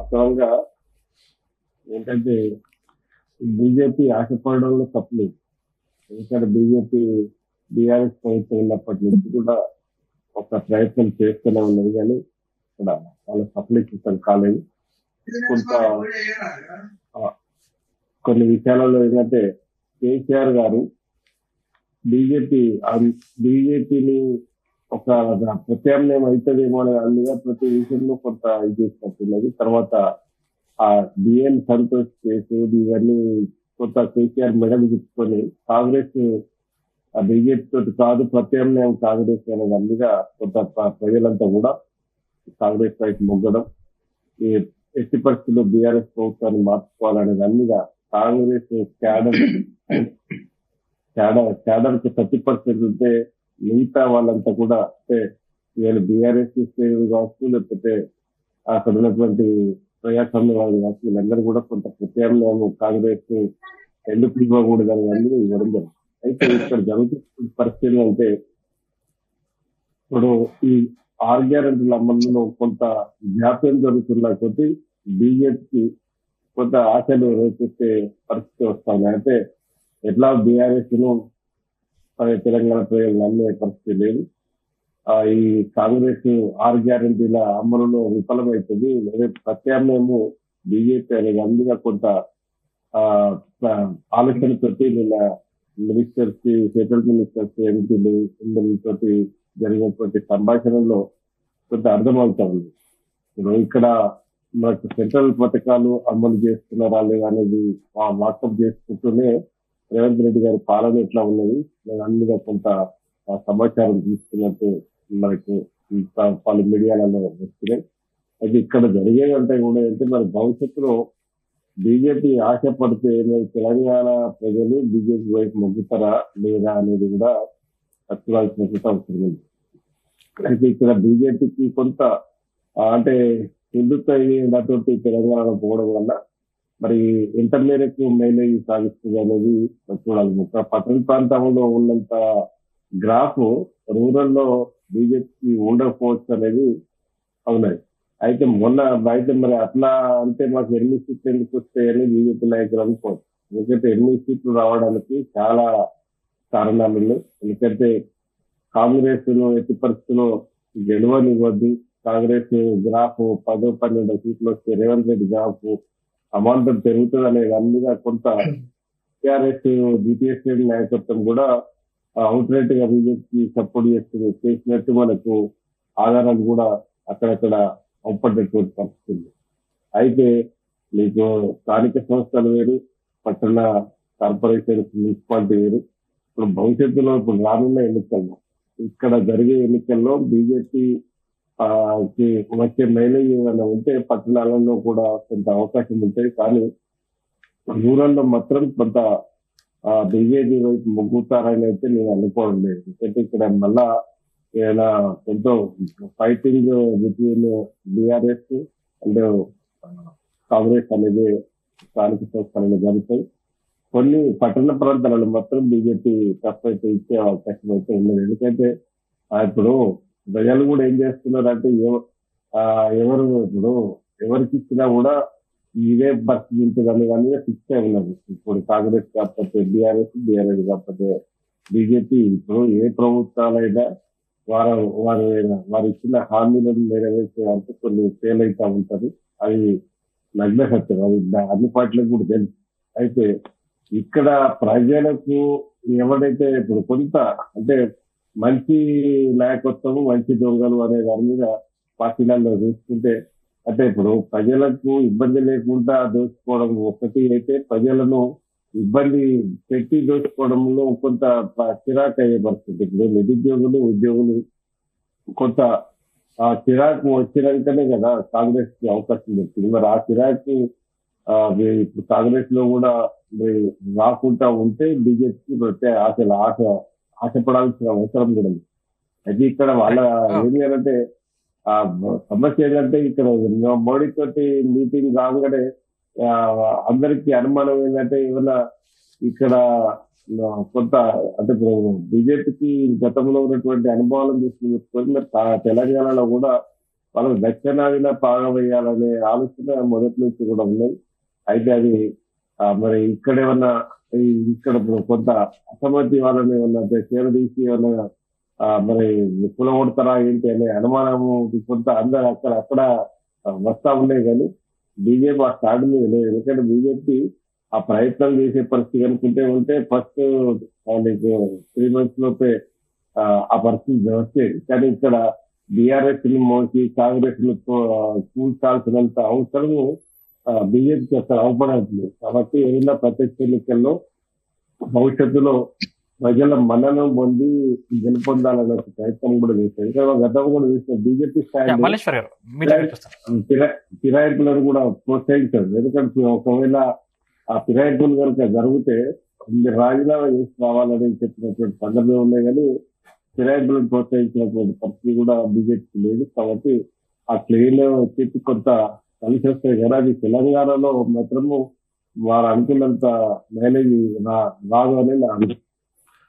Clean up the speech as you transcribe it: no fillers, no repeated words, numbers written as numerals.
వాస్తవంగా ఏంటంటే బీజేపీ ఆశపడడంలో తప్పలేదు. ఎందుకంటే బీజేపీ బీఆర్ఎస్ ప్రభుత్వం ఉన్నప్పటి నుంచి కూడా ఒక ప్రయత్నం చేస్తూనే ఉన్నది కానీ ఇక్కడ వాళ్ళ సఫలీకృతం కాలేదు. కొంత ఆ, కొన్ని విషయాలలో ఏంటంటే కేసీఆర్ గారు బీజేపీ బీజేపీని ఒక ప్రత్యామ్నాయం అవుతుందేమో అనే దానిగా ప్రతి విషయంలో కొంత ఇది చేసినట్టున్నది. తర్వాత ఆ బిఎన్ సంతోష్ కేసు ఇవన్నీ కొంత కేసీఆర్ మెడలు తిప్పుకొని కాంగ్రెస్ ఆ బీజేపీ తోటి కాదు ప్రత్యామ్నాయం కాంగ్రెస్ అనే దానిగా కొంత ప్రజలంతా కూడా కాంగ్రెస్ వైపు మొగ్గడం, ఈ ఎట్టి పరిస్థితుల్లో బీఆర్ఎస్ ప్రభుత్వాన్ని మార్చుకోవాలనే దానిగా కాంగ్రెస్ క్యాడర్ క్యాడర్ కి 30% ఉంటే మిగతా వాళ్ళంతా కూడా అంటే వీళ్ళు బీఆర్ఎస్ శ్రేణులు కావచ్చు, లేకపోతే అక్కడ ఉన్నటువంటి ప్రజాస్వామ్యవాదులు కావచ్చు, వీళ్ళందరూ కూడా కొంత ప్రత్యామ్నాయం కాంగ్రెస్ ఎందుకు ఇవ్వకూడదని అన్ని ఇవ్వడం జరిగింది. అయితే ఇక్కడ జరుగుతున్న పరిస్థితులు అంటే ఇప్పుడు ఈ 6 గ్యారెంటీల అమలులో కొంత జాప్యం జరుగుతున్న కొద్దీ బీజేపీకి కొంత ఆశలు రేపెత్తే పరిస్థితి వస్తాయి. అంటే ఎట్లా బీఆర్ఎస్ ను తెలంగాణ ప్రజలు నమ్మే పరిస్థితి లేదు. ఈ కాంగ్రెస్ 6 గ్యారెంటీల అమలులో విఫలమవుతుంది. ప్రత్యామ్నాయము బీజేపీ అనేది అందుగా కొంత ఆలోచనతోటి నిన్న మినిస్టర్స్ సెంట్రల్ మినిస్టర్స్ ఎంపీలు తోటి జరిగినటువంటి సంభాషణలో కొంత అర్థమవుతా ఉంది. ఇప్పుడు ఇక్కడ మనకు సెంట్రల్ పథకాలు అమలు చేస్తున్నారా లేదా అనేది వాట్సాప్ చేసుకుంటూనే రేవంత్ రెడ్డి గారి పాలన ఎట్లా ఉన్నది అందులో కొంత సమాచారం తీసుకున్నట్టు మనకు పలు మీడియాలలో వస్తున్నాయి. అది ఇక్కడ జరిగేదంటే కూడా ఏంటంటే మరి భవిష్యత్తులో బీజేపీ ఆశపడితే మరి తెలంగాణ ప్రజలు బీజేపీ వైపు మొగ్గుతారా లేదా అనేది కూడా చూడాల్సిన అవసరం ఉంది. అయితే ఇక్కడ బీజేపీకి కొంత అంటే హిందుత్వ తోటి తెలంగాణలో పోవడం వల్ల మరి ఎంత మేరకు మైలేజ్ సాగిస్తుంది అనేది చూడాలి. పట్టణ ప్రాంతంలో ఉన్నంత గ్రాఫ్ రూరల్ లో బీజేపీ ఉండకపోవచ్చు అనేది అవునాయి. అయితే అయితే మరి అట్లా అంటే మాకు 8 సీట్లు ఎందుకు వస్తాయని బీజేపీ నాయకులు అనుకోవచ్చు. ఎందుకంటే 8 సీట్లు రావడానికి చాలా కారణాలు ఉన్నాయి. ఎందుకంటే కాంగ్రెస్ ను ఎట్టి పరిస్థితుల్లో గెలవనివ్వద్దు. కాంగ్రెస్ గ్రాఫ్ 10-12 సీట్లు వస్తే రేవంత్ రెడ్డి గ్రాఫ్ అమాంతం పెరుగుతుంది అనేది అన్నిగా కొంత టీఆర్ఎస్ డిపిఎస్ నాయకత్వం కూడా అవుట్ రైట్ గా బీజేపీ సపోర్ట్ చేసినట్టు మనకు ఆధారాలు కూడా అక్కడక్కడ అవపడ్డటువంటి పరిస్థితి. అయితే మీకు స్థానిక సంస్థలు వేరు, పట్టణ కార్పొరేషన్స్ మున్సిపాలిటీ వేరు. ఇప్పుడు భవిష్యత్తులో ఇప్పుడు రానున్న ఎన్నికల్లో ఇక్కడ జరిగే ఎన్నికల్లో బీజేపీ వచ్చే మైలేజ్ ఏమైనా ఉంటే పట్టణాలలో కూడా కొంత అవకాశం ఉంటాయి. కానీ రూరల్ లో మాత్రం కొంత బీజేపీ వైపు మొగ్గుతారని అయితే నేను అనుకోవడం లేదు. ఎందుకంటే ఇక్కడ మళ్ళా ఏదైనా కొంత fighting between BRS and Congress అనేది స్థానిక సంస్థలలో జరుగుతాయి. కొన్ని పట్టణ ప్రాంతాలలో మాత్రం బీజేపీ తప్పైతే ఇచ్చే అవకాశం అయితే ఉండదు. ఎందుకంటే ఇప్పుడు ప్రజలు కూడా ఏం చేస్తున్నారు అంటే ఎవరు ఇప్పుడు ఎవరికి ఇచ్చినా కూడా ఇదే పరిస్థితి ఉంటుందని కానీ ఫిక్స్ అయి ఉన్నారు. ఇప్పుడు కాంగ్రెస్ కాకపోతే బీఆర్ఎస్ కాకపోతే బీజేపీ. ఇప్పుడు ఏ ప్రభుత్వాలైనా వారు ఇచ్చిన హామీలను నెరవేర్చే వరకు కొన్ని ఫెయిల్ అవుతా ఉంటారు. అది నగ్న సత్యం, అది అన్ని పార్టీలకు కూడా తెలుసు. అయితే ఇక్కడ ప్రజలకు ఎవరైతే ఇప్పుడు కొంత అంటే మంచి నాయకత్వం, మంచి దొంగలు అనే దాని మీద పార్టీలలో చూసుకుంటే అంటే ఇప్పుడు ప్రజలకు ఇబ్బంది లేకుండా దోచుకోవడం ఒకటి అయితే, ప్రజలను ఇబ్బంది పెట్టి దోచుకోవడంలో కొంత చిరాకు అయ్యే పరిస్థితి. ఇప్పుడు నిరుద్యోగులు, ఉద్యోగులు కొంత చిరాకు వచ్చినాకనే కదా కాంగ్రెస్ కి అవకాశం దొరికింది. మరి ఆ చిరాకు ఇప్పుడు కాంగ్రెస్ లో కూడా రాకుండా ఉంటే బీజేపీకి ఆశపడాల్సిన అవసరం కూడా ఉంది. అయితే ఇక్కడ వాళ్ళ ఏం చేయాలంటే సమస్య ఏంటంటే ఇక్కడ మోడీ తోటి మీటింగ్ కాగానే అందరికీ అనుమానం ఏంటంటే ఏమన్నా ఇక్కడ కొంత అంటే ఇప్పుడు బీజేపీకి గతంలో ఉన్నటువంటి అనుభవాలను తీసుకుని మరి తెలంగాణలో కూడా వాళ్ళకి దక్షిణాదిన పాగా వేయాలనే ఆలోచన మొదటి నుంచి కూడా ఉన్నది. అయితే అది మరి ఇక్కడ ఏమన్నా ఇక్కడ కొంత అసమ్మతి వాళ్ళని ఏమన్నా చేరదీసి ఏమన్నా మరి కులగొడతారా ఏంటి అనే అనుమానము కొంత అందరు అక్కడ వస్తా ఉన్నాయి. కానీ బీజేపీ ఆ స్థాయి మీద లేదు. ఎందుకంటే బీజేపీ ఆ ప్రయత్నం చేసే పరిస్థితి ఉంటే ఫస్ట్ నీకు 3 months లోపే ఆ పరిస్థితి వచ్చేది. కానీ ఇక్కడ బీఆర్ఎస్ ని మోసి కాంగ్రెస్ ను కూల్చాల్సినంత అవసరం బీజేపీకి అసలు అవపడట్లేదు. కాబట్టి ఏదైనా ప్రత్యక్ష ఎన్నికల్లో భవిష్యత్తులో ప్రజల మన్ననం పొంది గెలుపొందాలనే ప్రయత్నం కూడా చేశారు. ఇంకా గతం కూడా చేసిన బీజేపీ స్థాయి ఫిరాయింపులను కూడా ప్రోత్సహించారు. ఎందుకంటే ఒకవేళ ఆ ఫిరాయింపులు కనుక జరిగితే రాజీనామా చేసి రావాలని చెప్పినటువంటి సందర్భం ఉన్నాయి. కానీ ఫిరాయింపులను ప్రోత్సహించినటువంటి పరిస్థితి కూడా బీజేపీకి లేదు. కాబట్టి ఆ క్లెయిమ్ చెప్పి కొంత కలిసి వస్తాయి. కానీ అది తెలంగాణలో మాత్రము వారు అనుకున్నంత మైలేజ్ రాదు అని నా